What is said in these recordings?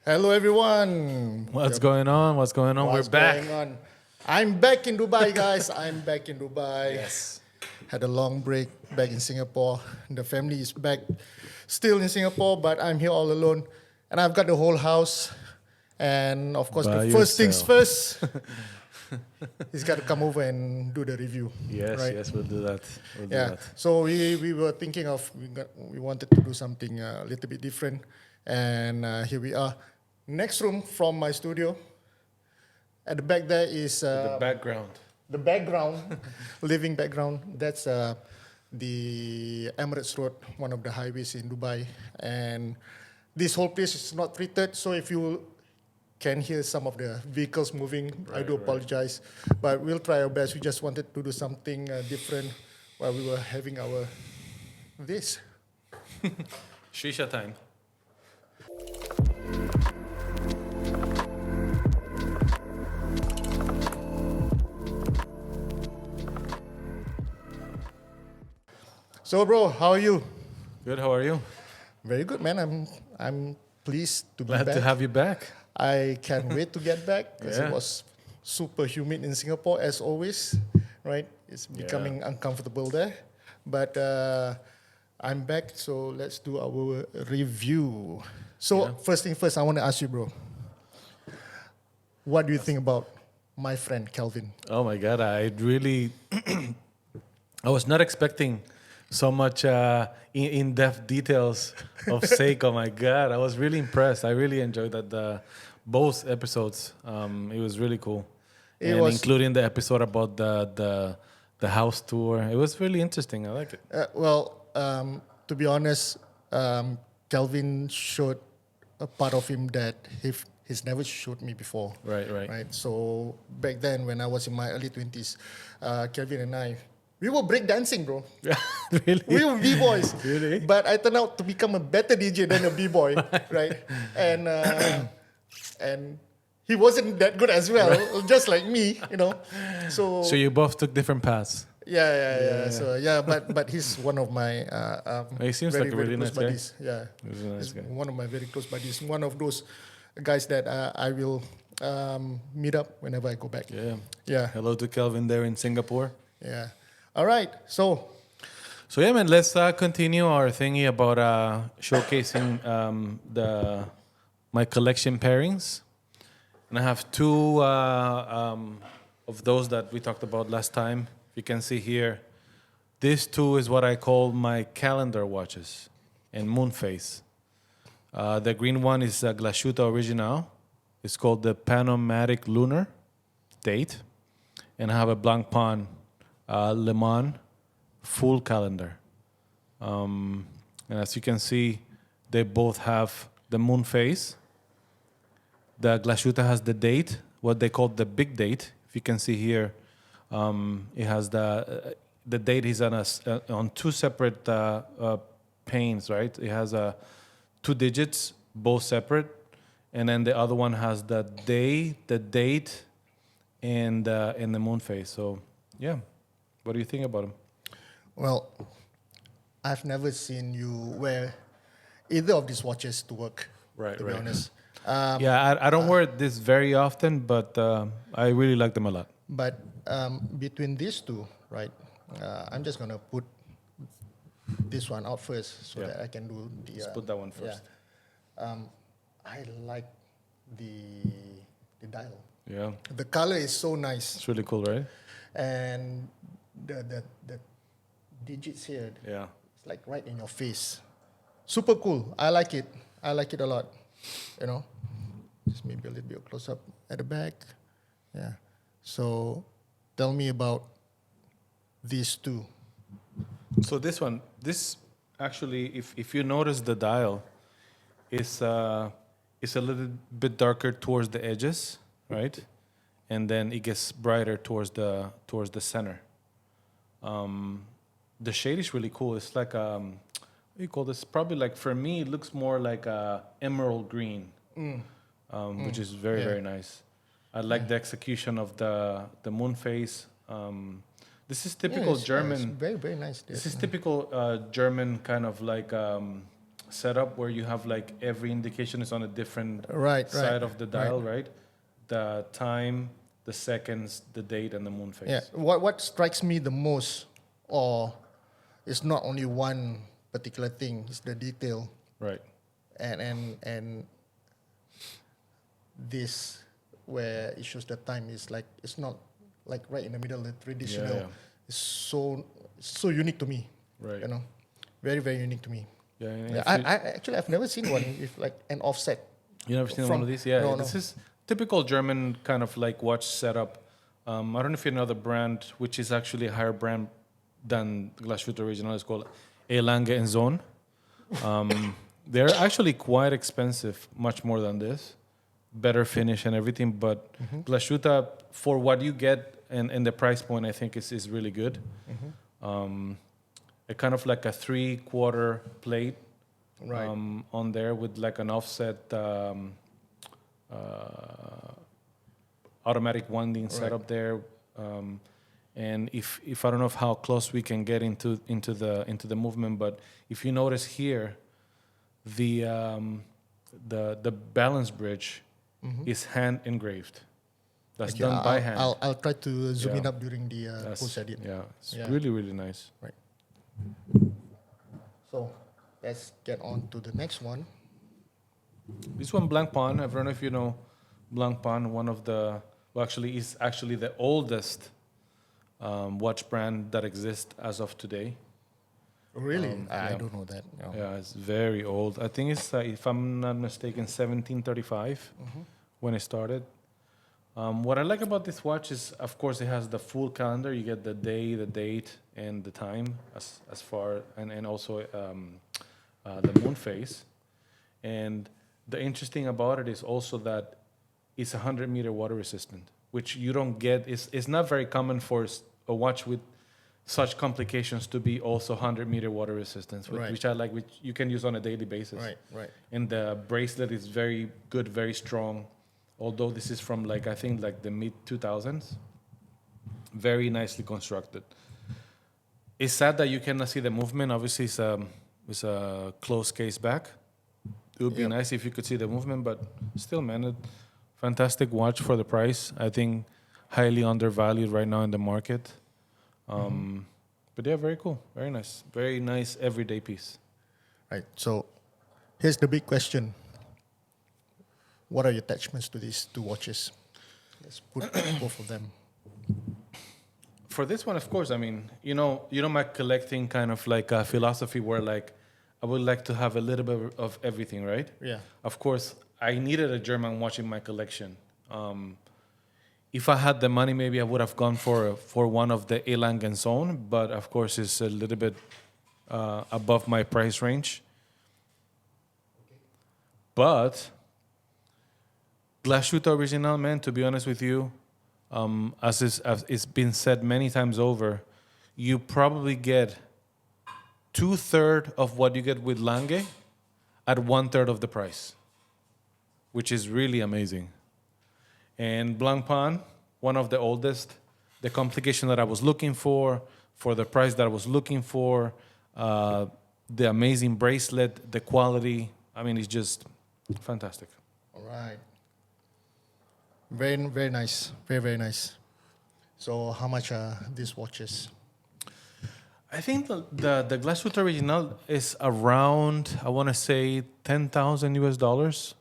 Hello, everyone. What's going on? What's going on? What's We're back. going on? I'm back in Dubai, guys. I'm back in Dubai. Yes. Had a long break back in Singapore. The family is back still in Singapore, but I'm here all alone. And I've got the whole house. And of course, By the first things yourself. first, he's got to come over and do the review. Yes, right? yes, we'll do that. We'll do Yeah. that. So we were thinking of we wanted to do something a little bit different, and here we are. Next room from my studio. At the back there is The background. the background, living background. That's the Emirates Road, one of the highways in Dubai, and this whole place is not treated. So if you can hear some of the vehicles moving, I do apologize, but we'll try our best. We just wanted to do something different while we were having our this. Shisha time. So, bro, how are you? Good, how are you? Very good, man. I'm pleased to be Glad back. to have you back. I can't wait to get back because it Yeah. was super humid in Singapore as always, right? It's becoming uncomfortable there, but I'm back. So let's do our review. So first thing first, I want to ask you, bro. What do you think about my friend Kelvin? Oh my God, I really, I was not expecting so much in-depth details of Seiko. My God, I was really impressed. I really enjoyed that both episodes. It was really cool, including the episode about the house tour. It was really interesting. I like it. To be honest, Kelvin showed a part of him that he's never showed me before. Right. So back then, when I was in my early 20s, Kelvin and I, we were breakdancing, bro. Really? We were b-boys. Really? But I turned out to become a better DJ than a b-boy, right? And he wasn't that good as well, just like me, you know. So you both took different paths. yeah. So but he's one of my He seems very, like a very really close nice guy. buddies. Yeah, He's a nice he's guy. one of my very close buddies. One of those guys that I will meet up whenever I go back. Yeah. Hello to Kelvin there in Singapore. Yeah. All right. So Yeah, man, let's continue our thingy about showcasing my collection pairings. And I have two of those that we talked about last time. You can see here, this two is what I call my calendar watches and moon phase. The green one is a Glashutte original. It's called the Panomatic Lunar date. And I have a Blancpain Leman full calendar. And as you can see, they both have the moon phase. The Glashutte has the date, what they call the big date. If you can see here, it has the date is on two separate panes, right? It has 2 digits, both separate, and then the other one has the day, the date, and the moon phase. So, yeah, what do you think about them? well, I've never seen you wear either of these watches to work. Right, to be right. honest. I don't wear this very often, but I really like them a lot. But between these two, right? I'm just gonna put this one out first so that I can do the. Let's put that one first. Yeah. I like the dial. Yeah, The color is so nice, it's really cool, right? and the digits here, Yeah. it's like right in your face. Super cool. I like it. I like it a lot. You know, just maybe a little bit close up at the back. Yeah. So, tell me about these two. So this actually, if you notice the dial, is a little bit darker towards the edges, right? And then it gets brighter towards the center. The shade is really cool. It's like what do you call this? Probably like, for me, it looks more like a emerald green, which is very very nice. I like the execution of the moon phase. This is typical German. It's very, very nice. This is typical German kind of like setup where you have like every indication is on a different Right, side of the dial, right? The time, the seconds, the date, and the moon phase. Yeah. What strikes me the most, or it's not only one particular thing, it's the detail, Right. and this where it shows the time is like it's not like right in the middle, the traditional. Yeah. It's so unique to me. Right. You know, very very unique to me. Yeah. and Yeah, if I you- actually I've never seen one with like an offset. You never seen one From- of these? Yeah, no, this no. is typical German kind of like watch setup. I don't know if you know the brand, which is actually a higher brand than Glashutte original. It's called Elange and Zone. They're actually quite expensive, much more than this. Better finish and everything, but Glashutte, for what you get and the price point, I think is really good. A kind of like a 3/4 plate Right. on there with like an offset automatic winding setup there. And if I don't know how close we can get into the movement, but if you notice here, the balance bridge is hand engraved. That's Okay, done by hand. I'll try to zoom Yeah. in up during the That's- post edit. yeah, it's Yeah. really really nice. Right. So let's get on to the next one. This one, Blancpain. I don't know if you know Blancpain, is actually the oldest watch brand that exists as of today. Really? I yeah. don't know that. No. Yeah, it's very old. I think it's, if I'm not mistaken, 1735 when it started. What I like about this watch is, of course, it has the full calendar. You get the day, the date, and the time as far, and also the moon phase. And the interesting about it is also that it's 100-meter water resistant, which you don't get. It's not very common for a watch with such complications to be also 100-meter water resistance, Right. which I like, which you can use on a daily basis. Right. And the bracelet is very good, very strong. Although this is from I think the mid 2000s, very nicely constructed. It's sad that you cannot see the movement. Obviously, it's a closed case back. It would be Yep. nice if you could see the movement, but still, man, fantastic watch for the price. I think highly undervalued right now in the market. But yeah, very cool, very nice everyday piece. Right. So here's the big question. What are your attachments to these two watches? Let's put both of them. For this one, of course, I mean, you know my collecting kind of philosophy where I would like to have a little bit of everything, right? Yeah. Of course, I needed a German watch in my collection. If I had the money, maybe I would have gone for one of the Elang Zone, but of course, it's a little bit above my price range. But Glashutte original, man, to be honest with you, as it's been said many times over, you probably get 2/3 of what you get with Lange at 1/3 of the price, which is really amazing. And Blancpain, one of the oldest, the complication that I was looking for the price that I was looking for, the amazing bracelet, the quality, I mean, it's just fantastic. All right. Very, very nice. Very, very nice. So how much are these watches? I think the Glashutte original is around, I want to say, $10,000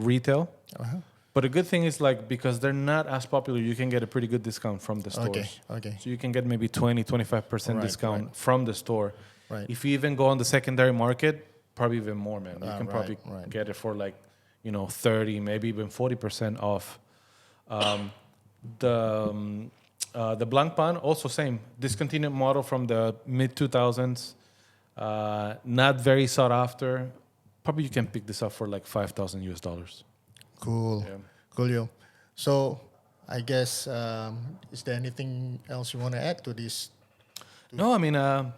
retail. Uh-huh. But the good thing is because they're not as popular, you can get a pretty good discount from the stores. Okay. So you can get maybe 20-25% Right, discount right. from the store. Right. If you even go on the secondary market, probably even more, man. You can right, probably right. get it for 30, maybe even 40% off. The Blancpain, also same, discontinued model from the mid 2000s, not very sought after. Probably you can pick this up for $5,000. Cool. Yeah. Coolio. So I guess, is there anything else you want to add to this? No, I mean, I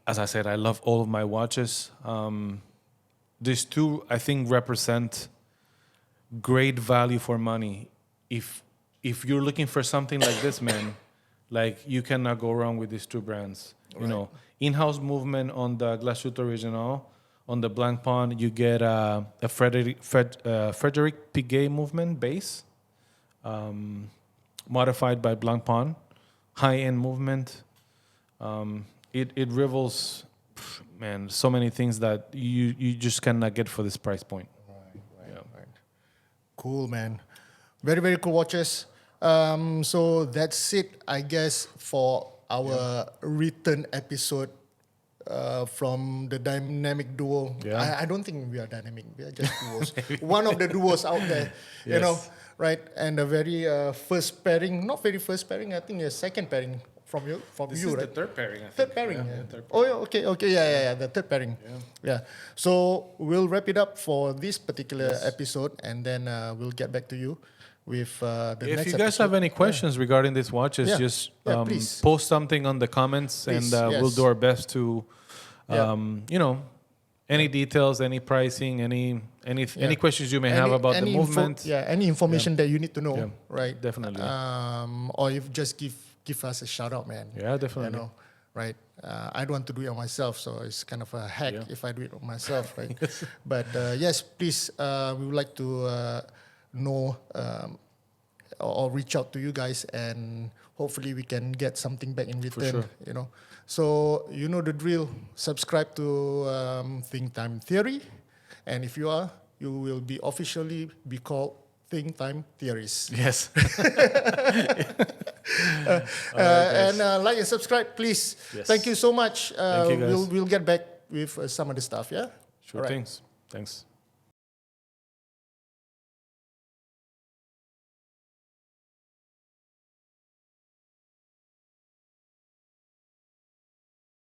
as I said, I love all of my watches. These two, I think, represent great value for money. If you're looking for something like this, man, you cannot go wrong with these two brands. you know, in-house movement on the Glashutte original. On the Blancpain, you get a Frederick Piguet movement base, modified by Blancpain, high-end movement. It rivals, man, so many things that you just cannot get for this price point. Right. Cool, man. Very, very cool watches. So that's it, I guess, for our return episode from the dynamic duo. Yeah. I don't think we are dynamic. We are just duos. One of the duos out there, you know, right? And the very first pairing, not very first pairing, I think the second pairing from you, This is right? the third pairing, I think. Third pairing. Yeah, Yeah. third Oh, yeah, okay, yeah, the third pairing. Yeah. So we'll wrap it up for this particular episode, and then we'll get back to you with the If next you guys episode. have any questions regarding these watches, Yeah. just Please. post something on the comments, Please, and we'll yes. do our best to, Yeah. you know, any details, any pricing, any questions you may have about the movement. Any information that you need to know, Yeah, right? definitely. Or if just give us a shout out, man. Yeah, definitely. You know, right? I don't want to do it on myself, so it's kind of a hack if I do it on myself, right? But yes, please, we would like to know or reach out to you guys, and hopefully we can get something back in return. sure. You know, so you know the drill. Subscribe to Think Time Theory, and if you are, you will be officially be called Think Time Theorists. Yes. And like and subscribe, please. Yes. Thank you so much. Thank you, guys. We'll get back with some of the stuff. Yeah. Sure All right. things. Thanks.